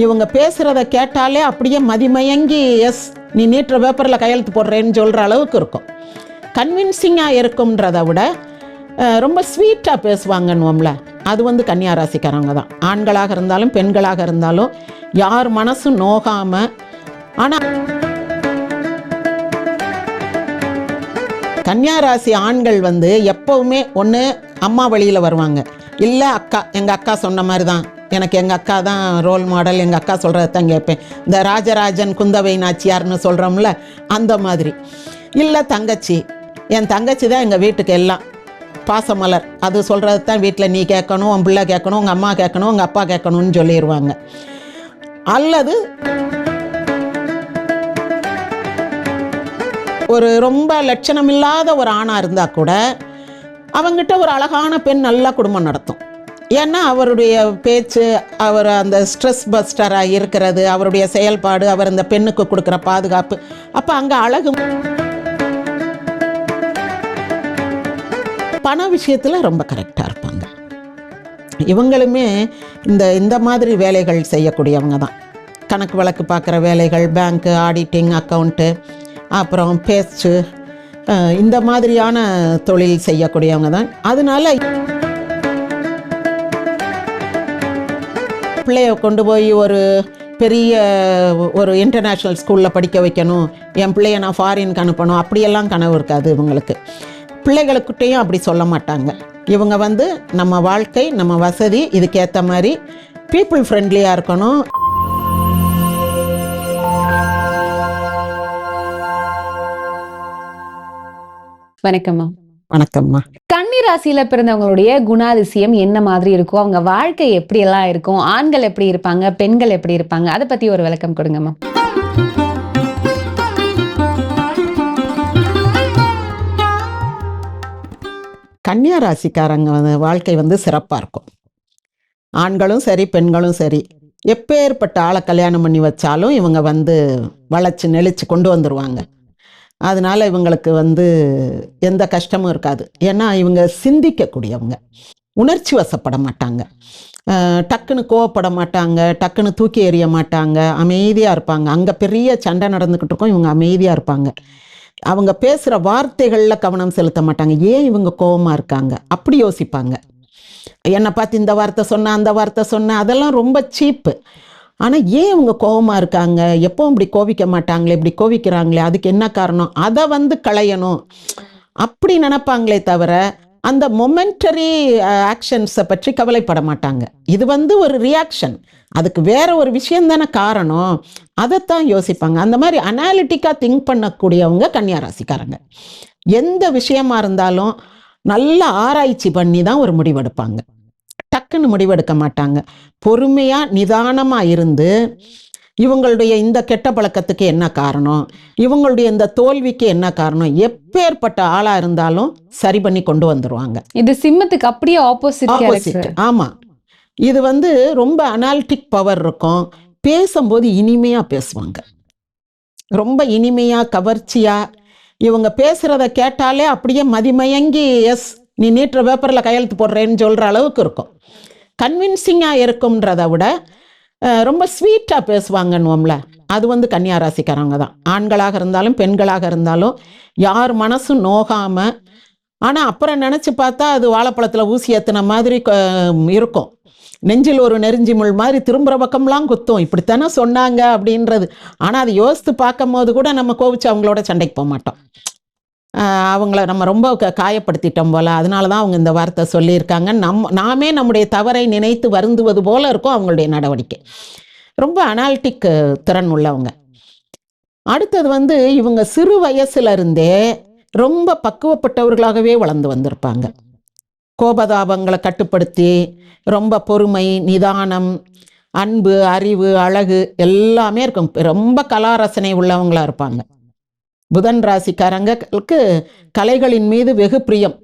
இவங்க பேசுகிறத கேட்டாலே அப்படியே மதிமயங்கி எஸ் நீ நீட்டுற பேப்பரில் கையெழுத்து போடுறேன்னு சொல்கிற அளவுக்கு இருக்கும். கன்வின்சிங்காக இருக்கும்ன்றதை விட ரொம்ப ஸ்வீட்டாக பேசுவாங்கன்னுவோம்ல, அது கன்னியா ராசிக்காரங்க தான். ஆண்களாக இருந்தாலும் பெண்களாக இருந்தாலும் யார் மனசும் நோகாமல். ஆனால் கன்னியா ராசி ஆண்கள் எப்போவுமே ஒன்று அம்மா வழியில் வருவாங்க, இல்லை அக்கா, எங்கள் அக்கா சொன்ன மாதிரி தான், எனக்கு எங்கள் அக்கா தான் ரோல் மாடல், எங்கள் அக்கா சொல்கிறத தான் கேட்பேன். இந்த ராஜராஜன் குந்தவை நாச்சியார்னு சொல்கிறோம்ல, அந்த மாதிரி. இல்லை தங்கச்சி, என் தங்கச்சி தான் எங்கள் வீட்டுக்கு எல்லாம், பாசமலர், அது சொல்கிறது தான் வீட்டில் நீ கேட்கணும், உன் பிள்ளை கேட்கணும், உங்கள் அம்மா கேட்கணும், உங்கள் அப்பா கேட்கணும்னு சொல்லிடுவாங்க. அல்லது ஒரு ரொம்ப லட்சணம் இல்லாத ஒரு ஆணாக இருந்தால் கூட அவங்ககிட்ட ஒரு அழகான பெண் நல்லா குடும்பம் நடத்தும். ஏன்னா அவருடைய பேச்சு, அவர் அந்த ஸ்ட்ரெஸ் பஸ்டராக இருக்கிறது, அவருடைய செயல்பாடு, அவர் இந்த பெண்ணுக்கு கொடுக்குற பாதுகாப்பு, அப்போ அங்கே அழகு. பண விஷயத்தில் ரொம்ப கரெக்டாக இருப்பாங்க. இவங்களுமே இந்த மாதிரி வேலைகள் செய்யக்கூடியவங்க தான். கணக்கு வழக்கு பார்க்குற வேலைகள், பேங்க்கு, ஆடிட்டிங், அக்கௌண்ட்டு, அப்புறம் பேச்சு, இந்த மாதிரியான தொழில் செய்யக்கூடியவங்க தான். அதனால பிள்ளைய கொண்டு போய் ஒரு பெரிய ஒரு இன்டர்நேஷ்னல் ஸ்கூலில் படிக்க வைக்கணும், என் பிள்ளைய நான் ஃபாரினுக்கு அனுப்பணும், அப்படியெல்லாம் கனவு இருக்காது இவங்களுக்கு. பிள்ளைகளுக்கிட்டையும் அப்படி சொல்ல மாட்டாங்க. இவங்க நம்ம வாழ்க்கை, நம்ம வசதி, இதுக்கேற்ற மாதிரி பீப்புள் ஃப்ரெண்ட்லியாக இருக்கணும். வணக்கம்மா. வணக்கம்மா. கன்னி ராசியில பிறந்தவங்களுடைய குணாதிசயம் என்ன மாதிரி இருக்கும், அவங்க வாழ்க்கை எப்படி எல்லாம் இருக்கும், ஆண்கள் எப்படி இருப்பாங்க, பெண்கள் எப்படி இருப்பாங்க, அதை பத்தி ஒரு விளக்கம் கொடுங்கம்மா. கன்னியா ராசிக்காரங்க வாழ்க்கை சிறப்பாக இருக்கும். ஆண்களும் சரி பெண்களும் சரி, எப்பேற்பட்ட ஆளை கல்யாணம் பண்ணி வச்சாலும் இவங்க வளைச்சு நெளிச்சு கொண்டு வந்துடுவாங்க. அதனால இவங்களுக்கு எந்த கஷ்டமும் இருக்காது. ஏன்னா இவங்க சிந்திக்கக்கூடியவங்க, உணர்ச்சி வசப்பட மாட்டாங்க, டக்குன்னு கோவப்பட மாட்டாங்க, டக்குன்னு தூக்கி எறிய மாட்டாங்க, அமைதியாக இருப்பாங்க. அங்கே பெரிய சண்டை நடந்துக்கிட்டு இருக்கோம், இவங்க அமைதியாக இருப்பாங்க. அவங்க பேசுகிற வார்த்தைகளில் கவனம் செலுத்த மாட்டாங்க. ஏன் இவங்க கோவமாக இருக்காங்க அப்படி யோசிப்பாங்க. என்னை பார்த்து இந்த வார்த்தை சொன்ன, அந்த வார்த்தை சொன்ன, அதெல்லாம் ரொம்ப சீப்பு. ஆனால் ஏன் இவங்க கோவமாக இருக்காங்க, எப்போ இப்படி கோவிக்க மாட்டாங்களே, இப்படி கோவிக்கிறாங்களே, அதுக்கு என்ன காரணம், அதை களையணும் அப்படி நினைப்பாங்களே தவிர அந்த மொமெண்டரி ஆக்ஷன்ஸை பற்றி கவலைப்பட மாட்டாங்க. இது ஒரு ரியாக்ஷன், அதுக்கு வேற ஒரு விஷயம் தானே காரணம், அதைத்தான் யோசிப்பாங்க. அந்த மாதிரி அனாலிட்டிக்காக திங்க் பண்ணக்கூடியவங்க கன்னியா ராசிக்காரங்க. எந்த விஷயமா இருந்தாலும் நல்லா ஆராய்ச்சி பண்ணி தான் ஒரு முடிவெடுப்பாங்க. டக்குன்னு முடிவெடுக்க மாட்டாங்க. பொறுமையாக நிதானமாக இருந்து இவங்களுடைய இந்த கெட்ட பழக்கத்துக்கு என்ன காரணம், இவங்களுடைய இந்த தோல்விக்கு என்ன காரணம், எப்பேற்பட்ட ஆளாக இருந்தாலும் சரி பண்ணி கொண்டு வந்துடுவாங்க. இது சிம்மத்துக்கு அப்படியே ஆப்போசிட். ஆமாம், இது ரொம்ப அனாலிட்டிக் பவர் இருக்கும். பேசும்போது இனிமையாக பேசுவாங்க, ரொம்ப இனிமையாக கவர்ச்சியாக. இவங்க பேசுகிறத கேட்டாலே அப்படியே மதிமயங்கி எஸ் நீ நீட்டுற பேப்பரில் கையெழுத்து போடுறேன்னு சொல்கிற அளவுக்கு இருக்கும். கன்வின்சிங்காக இருக்கும்ன்றதை விட ரொம்ப ஸ்வீட்டாக பேசுவாங்கன்னுவோம்ல, அது கன்னியா ராசிக்காரங்க தான். ஆண்களாக இருந்தாலும் பெண்களாக இருந்தாலும் யார் மனசும் நோகாமல். ஆனால் அப்புறம் நினச்சி பார்த்தா அது வாழைப்பழத்தில் ஊசி ஏற்றின மாதிரி இருக்கும். நெஞ்சில் ஒரு நெருஞ்சி முள் மாதிரி திரும்புகிற பக்கம்லாம் குத்தும், இப்படித்தானே சொன்னாங்க அப்படின்றது. ஆனால் அதை யோசித்து பார்க்கும் போது கூட நம்ம கோவிச்சு அவங்களோட சண்டைக்கு போக மாட்டோம். அவங்கள நம்ம ரொம்ப காயப்படுத்திட்டோம் போல், அதனால தான் அவங்க இந்த வார்த்தை சொல்லியிருக்காங்க. நாமே நம்முடைய தவறை நினைத்து வருந்துவது போல இருக்கும் அவங்களுடைய நடவடிக்கை. ரொம்ப அனாலிட்டிக் திறன் உள்ளவங்க. அடுத்தது இவங்க சிறு வயசுலேருந்தே ரொம்ப பக்குவப்பட்டவர்களாகவே வளர்ந்து வந்திருப்பாங்க. கோபதாபங்களை கட்டுப்படுத்தி ரொம்ப பொறுமை, நிதானம், அன்பு, அறிவு, அழகு எல்லாமே இருக்கும். ரொம்ப கலாரசனை உள்ளவங்களாக இருப்பாங்க. புதன் ராசிக்காரங்களுக்கு கலைகளின் மீது வெகு பிரியம்.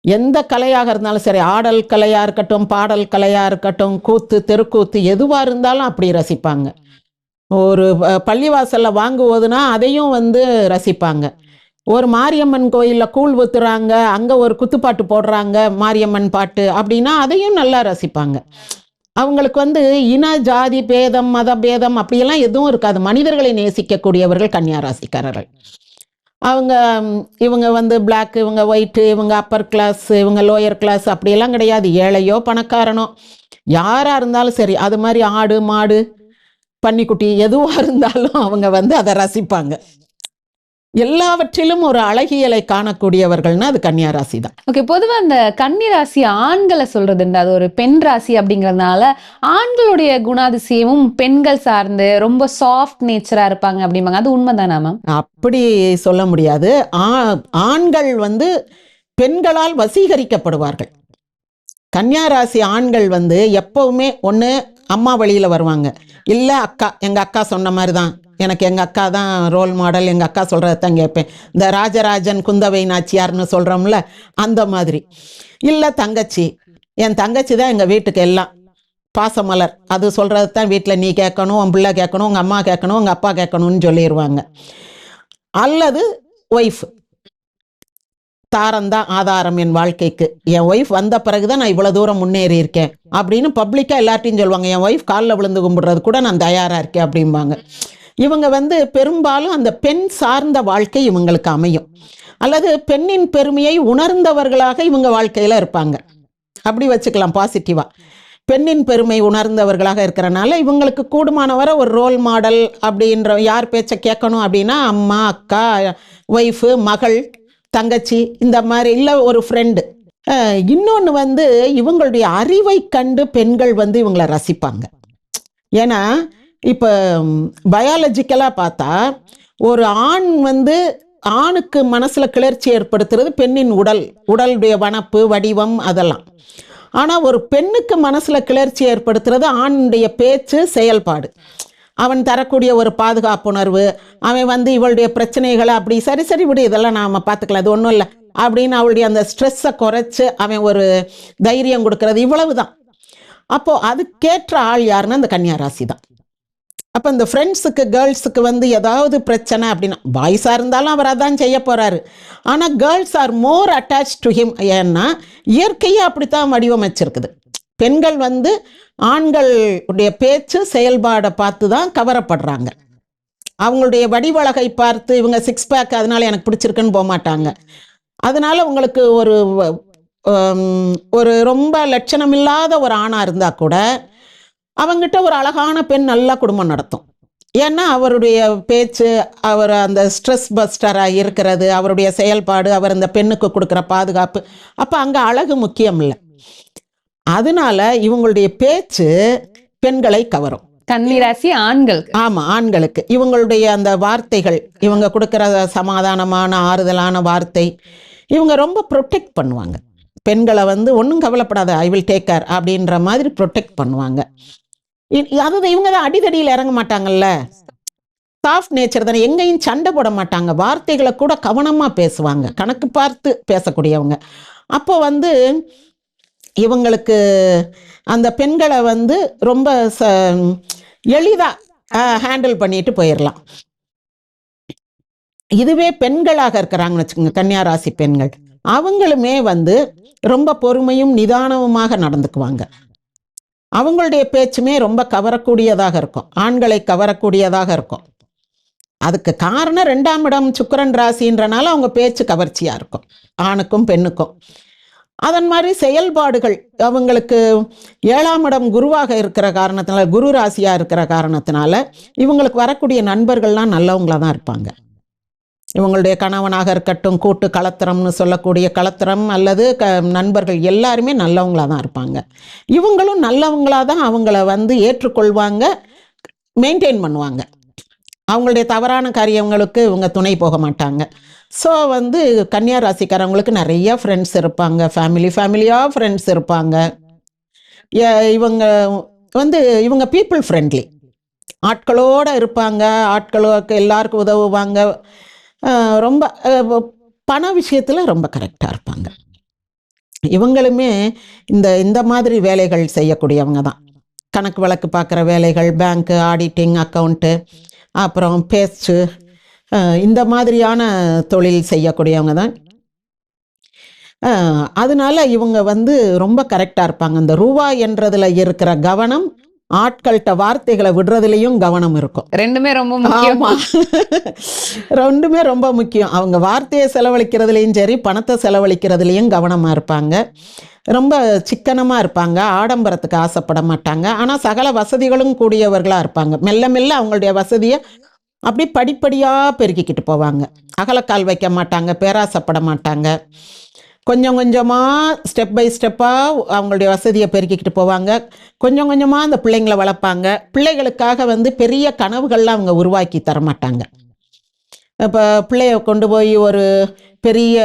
எந்த கலையாக இருந்தாலும் சரி, ஆடல் கலையாக இருக்கட்டும், பாடல் கலையாக இருக்கட்டும், கூத்து, தெருக்கூத்து, எதுவாக இருந்தாலும் அப்படி ரசிப்பாங்க. ஒரு பள்ளிவாசலில் வாங்குவதுனா அதையும் ரசிப்பாங்க. ஒரு மாரியம்மன் கோயிலில் கூழ் ஊற்றுறாங்க, அங்கே ஒரு குத்துப்பாட்டு போடுறாங்க, மாரியம்மன் பாட்டு அப்படின்னா அதையும் நல்லா ரசிப்பாங்க. அவங்களுக்கு வந்து இன ஜாதி பேதம் மத பேதம் அப்படியெல்லாம் எதுவும் இருக்காது. மனிதர்களை நேசிக்கக்கூடியவர்கள் கன்னியாராசிக்காரர்கள். அவங்க இவங்க வந்து பிளாக், இவங்க ஒயிட்டு, இவங்க அப்பர் கிளாஸ், இவங்க லோயர் கிளாஸ் அப்படியெல்லாம் கிடையாது. ஏழையோ பணக்காரனோ யாராக இருந்தாலும் சரி, அது மாதிரி ஆடு மாடு பன்னிக்குட்டி எதுவாக இருந்தாலும் அவங்க வந்து அதை ரசிப்பாங்க. எல்லாவற்றிலும் ஒரு அழகியலை காணக்கூடியவர்கள்னா அது கன்னியாராசி தான். ஓகே. பொதுவா அந்த கன்னி ராசி ஆண்களை சொல்றது உண்டு. அது ஒரு பெண் ராசி அப்படிங்கறதுனால ஆண்களுடைய குணாதிசயமும் பெண்கள் சார்ந்து ரொம்ப சாஃப்ட் நேச்சரா இருப்பாங்க அப்படிம்பாங்க. அது உண்மைதானா மேம்? அப்படி சொல்ல முடியாது. ஆண்கள் வந்து பெண்களால் வசீகரிக்கப்படுவார்கள். கன்னியாராசி ஆண்கள் வந்து எப்பவுமே ஒன்று அம்மா வழியில் வருவாங்க, இல்லை அக்கா. எங்கள் அக்கா சொன்ன மாதிரி தான், எனக்கு எங்கள் அக்கா தான் ரோல் மாடல், எங்கள் அக்கா சொல்கிறத தான் கேட்பேன். இந்த ராஜராஜன் குந்தவை நாச்சியார்னு சொல்கிறோம்ல, அந்த மாதிரி. இல்லை தங்கச்சி, என் தங்கச்சி தான் எங்கள் வீட்டுக்கு எல்லாம் பாசமலர், அது சொல்கிறது தான் வீட்டில் நீ கேட்கணும், உன் பிள்ளை கேட்கணும், உங்கள் அம்மா கேட்கணும், உங்கள் அப்பா கேட்கணும்னு சொல்லிடுவாங்க. அல்லது ஒய்ஃப், தாரம்தான் ஆதாரம் என் வாழ்க்கைக்கு, என் ஒய்ஃப் வந்த பிறகுதான் நான் இவ்வளோ தூரம் முன்னேறி இருக்கேன் அப்படின்னு பப்ளிக்காக எல்லார்ட்டையும் சொல்லுவாங்க. என் ஒய்ஃப் காலில் விழுந்து கும்பிடுறது கூட நான் தயாராக இருக்கேன் அப்படிம்பாங்க. இவங்க வந்து பெரும்பாலும் அந்த பெண் சார்ந்த வாழ்க்கை இவங்களுக்கு அமையும், அல்லது பெண்ணின் பெருமையை உணர்ந்தவர்களாக இவங்க வாழ்க்கையில் இருப்பாங்க. அப்படி வச்சுக்கலாம் பாசிட்டிவாக. பெண்ணின் பெருமை உணர்ந்தவர்களாக இருக்கிறனால இவங்களுக்கு கூடுமானவரை ஒரு ரோல் மாடல் அப்படின்ற, யார் பேச்சை கேட்கணும் அப்படின்னா அம்மா, அக்கா, ஒய்ஃபு, மகள், தங்கச்சி, இந்த மாதிரி, இல்லை ஒரு ஃப்ரெண்டு. இன்னொன்று வந்து இவங்களுடைய அறிவை கண்டு பெண்கள் வந்து இவங்களை ரசிப்பாங்க. ஏன்னா இப்போ பயாலஜிக்கலாக பார்த்தா ஒரு ஆண் வந்து ஆணுக்கு மனசில் கிளர்ச்சி ஏற்படுத்துறது பெண்ணின் உடலுடைய வனப்பு வடிவம் அதெல்லாம். ஆனால் ஒரு பெண்ணுக்கு மனசில் கிளர்ச்சி ஏற்படுத்துறது ஆணுடைய பேச்சு செயல்பாடு, அவன் தரக்கூடிய ஒரு பாதுகாப்புணர்வு, அவன் வந்து இவளுடைய பிரச்சனைகளை அப்படி சரி சரி விடு இதெல்லாம் நாம் பார்த்துக்கலாம், அது ஒன்றும் இல்லை அப்படின்னு அவளுடைய அந்த ஸ்ட்ரெஸ்ஸை குறைச்சி அவன் ஒரு தைரியம் கொடுக்கறது, இவ்வளவு தான். அப்போது அதுக்கேற்ற ஆள் யாருன்னா அந்த கன்னியாராசி தான். அப்போ இந்த ஃப்ரெண்ட்ஸுக்கு, கேர்ள்ஸுக்கு வந்து ஏதாவது பிரச்சனை அப்படின்னா, பாய்ஸாக இருந்தாலும் அவர் அதான் செய்ய போகிறாரு. ஆனால் girls are more attach to him. ஏன்னா இயற்கையே அப்படித்தான் வடிவமைச்சிருக்குது. பெண்கள் வந்து ஆண்களுடைய பேச்சு செயல்பாடை பார்த்து தான் கவரப்படுறாங்க. அவங்களுடைய வடிவழகை பார்த்து இவங்க சிக்ஸ் பேக் அதனால எனக்கு பிடிச்சிருக்குன்னு போக மாட்டாங்க. அதனால உங்களுக்கு ஒரு ரொம்ப லட்சணம் இல்லாத ஒரு ஆணாக இருந்தால் கூட அவங்ககிட்ட ஒரு அழகான பெண் நல்லா குடும்பம் நடத்தும். ஏன்னா அவருடைய பேச்சு, அவர் அந்த ஸ்ட்ரெஸ் பஸ்டராக இருக்கிறது, அவருடைய செயல்பாடு, அவர் அந்த பெண்ணுக்கு கொடுக்குற பாதுகாப்பு, அப்போ அங்கே அழகு முக்கியம் இல்லை. அதனால இவங்களுடைய பேச்சு பெண்களை கவரும். கன்னிராசி ஆண்கள், ஆமாம், ஆண்களுக்கு இவங்களுடைய அந்த வார்த்தைகள், இவங்க கொடுக்குற சமாதானமான ஆறுதலான வார்த்தை, இவங்க ரொம்ப ப்ரொடெக்ட் பண்ணுவாங்க பெண்களை. வந்து ஒன்றும் கவலைப்படாத, ஐ வில் டேக் கேர் அப்படின்ற மாதிரி ப்ரொடெக்ட் பண்ணுவாங்க. அதுதான், இவங்க தான் அடிதடியில் இறங்க மாட்டாங்கல்ல, சாஃப்ட் நேச்சர் தானே, எங்கேயும் சண்டை போட மாட்டாங்க, வார்த்தைகளை கூட கவனமாக பேசுவாங்க, கணக்கு பார்த்து பேசக்கூடியவங்க. அப்போ வந்து இவங்களுக்கு அந்த பெண்களை வந்து ரொம்ப எளிதாக ஹேண்டில் பண்ணிட்டு போயிடலாம். இதுவே பெண்களாக இருக்கிறாங்கன்னு வச்சுக்கோங்க, கன்னியாராசி பெண்கள், அவங்களுமே வந்து ரொம்ப பொறுமையும் நிதானமுமாக நடந்துக்குவாங்க. அவங்களுடைய பேச்சுமே ரொம்ப கவரக்கூடியதாக இருக்கும், ஆண்களை கவரக்கூடியதாக இருக்கும். அதுக்கு காரணம் 2ஆம் இடம் சுக்கிரன் ராசின்றனால அவங்க பேச்சு கவர்ச்சியாக இருக்கும் ஆணுக்கும் பெண்ணுக்கும். அதன் மாதிரி செயல்பாடுகள் அவங்களுக்கு 7ஆம் இடம் குருவாக இருக்கிற காரணத்தினால, குரு ராசியாக இருக்கிற காரணத்தினால இவங்களுக்கு வரக்கூடிய நண்பர்கள்லாம் நல்லவங்களாக தான் இருப்பாங்க. இவங்களுடைய கணவனாக இருக்கட்டும், கூட்டு கலத்திரம்னு சொல்லக்கூடிய கலத்திரம் அல்லது நண்பர்கள் எல்லாருமே நல்லவங்களாக தான் இருப்பாங்க. இவங்களும் நல்லவங்களாக தான் அவங்கள வந்து ஏற்றுக்கொள்வாங்க, மெயின்டைன் பண்ணுவாங்க. அவங்களுடைய தவறான காரியங்களுக்கு இவங்க துணை போக மாட்டாங்க. ஸோ வந்து கன்னியா ராசிக்காரவங்களுக்கு நிறைய ஃப்ரெண்ட்ஸ் இருப்பாங்க, ஃபேமிலியாக ஃப்ரெண்ட்ஸ் இருப்பாங்க. இவங்க வந்து இவங்க பீப்புள் ஃப்ரெண்ட்லி, ஆட்களோடு இருப்பாங்க, ஆட்களுக்கு எல்லாருக்கும் உதவுவாங்க. ரொம்ப பண விஷயத்தில் ரொம்ப கரெக்டாக இருப்பாங்க. இவங்களுமே இந்த மாதிரி வேலைகள் செய்யக்கூடியவங்க தான். கணக்கு வழக்கு பார்க்குற வேலைகள், பேங்க்கு, ஆடிட்டிங், அக்கௌண்ட்டு, அப்புறம் பேஸ்ட்டு, இந்த மாதிரியான தொழில் செய்யக்கூடியவங்க தான். அதனால இவங்க வந்து ரொம்ப கரெக்டாக இருப்பாங்க. இந்த ரூவா என்றதுல இருக்கிற கவனம் ஆட்கள்கிட்ட வார்த்தைகளை விடுறதுலையும் கவனம் இருக்கும். ரெண்டுமே ரொம்ப முக்கியம். ஆமா ரெண்டுமே ரொம்ப முக்கியம். அவங்க வார்த்தையை செலவழிக்கிறதுலையும் சரி, பணத்தை செலவழிக்கிறதுலையும் கவனமாக இருப்பாங்க. ரொம்ப சிக்கனமாக இருப்பாங்க. ஆடம்பரத்துக்கு ஆசைப்பட மாட்டாங்க. ஆனால் சகல வசதிகளும் கூடியவர்களாக இருப்பாங்க. மெல்ல மெல்ல அவங்களுடைய வசதியை அப்படி படிப்படியாக பெருக்கிக்கிட்டு போவாங்க. அகலக்கால் வைக்க மாட்டாங்க, பேராசைப்பட மாட்டாங்க. கொஞ்சம் கொஞ்சமாக ஸ்டெப் பை ஸ்டெப்பாக அவங்களுடைய வசதியை பெருக்கிக்கிட்டு போவாங்க. கொஞ்சம் கொஞ்சமாக அந்த பிள்ளைங்களை வளர்ப்பாங்க. பிள்ளைகளுக்காக வந்து பெரிய கனவுகள்லாம் அவங்க உருவாக்கி தரமாட்டாங்க. இப்போ பிள்ளைய கொண்டு போய் ஒரு பெரிய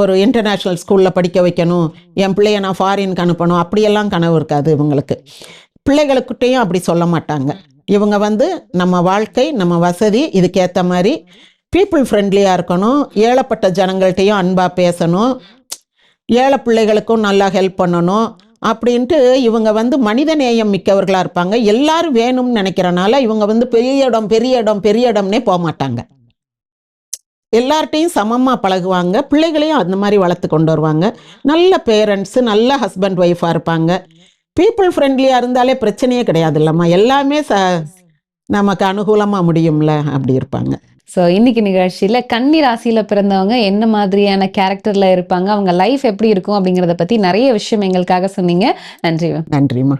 ஒரு இன்டர்நேஷ்னல் ஸ்கூலில் படிக்க வைக்கணும், என் பிள்ளைய நான் ஃபாரினுக்கு அனுப்பணும், அப்படியெல்லாம் கனவு இருக்காது இவங்களுக்கு. பிள்ளைகளுக்கிட்டையும் அப்படி சொல்ல மாட்டாங்க. இவங்க வந்து நம்ம வாழ்க்கை, நம்ம வசதி, இதுக்கேற்ற மாதிரி பீப்புள் ஃப்ரெண்ட்லியாக இருக்கணும், ஏழைப்பட்ட ஜனங்கள்கிட்டையும் அன்பாக பேசணும், ஏழை பிள்ளைகளுக்கும் நல்லா ஹெல்ப் பண்ணணும் அப்படின்ட்டு இவங்க வந்து மனித நேயம் மிக்கவர்களாக இருப்பாங்க. எல்லாரும் வேணும்னு நினைக்கிறனால இவங்க வந்து பெரிய இடம் பெரிய இடம் பெரிய இடம்னே போக மாட்டாங்க. எல்லார்ட்டையும் சமமாக பழகுவாங்க. பிள்ளைகளையும் அந்த மாதிரி வளர்த்து கொண்டு வருவாங்க. நல்ல பேரண்ட்ஸு, நல்ல ஹஸ்பண்ட் ஒய்ஃபாக இருப்பாங்க. பீப்புள் ஃப்ரெண்ட்லியாக இருந்தாலே பிரச்சனையே கிடையாது இல்லைம்மா, எல்லாமே நமக்கு அனுகூலமாக முடியும்ல, அப்படி இருப்பாங்க. ஸோ இன்னைக்கு நிகழ்ச்சியில் கன்னி ராசியில் பிறந்தவங்க என்ன மாதிரியான கேரக்டரில் இருப்பாங்க, அவங்க லைஃப் எப்படி இருக்கும் அப்படிங்கிறத பற்றி நிறைய விஷயம் எங்களுக்காக சொன்னீங்க. நன்றி. நன்றிம்மா.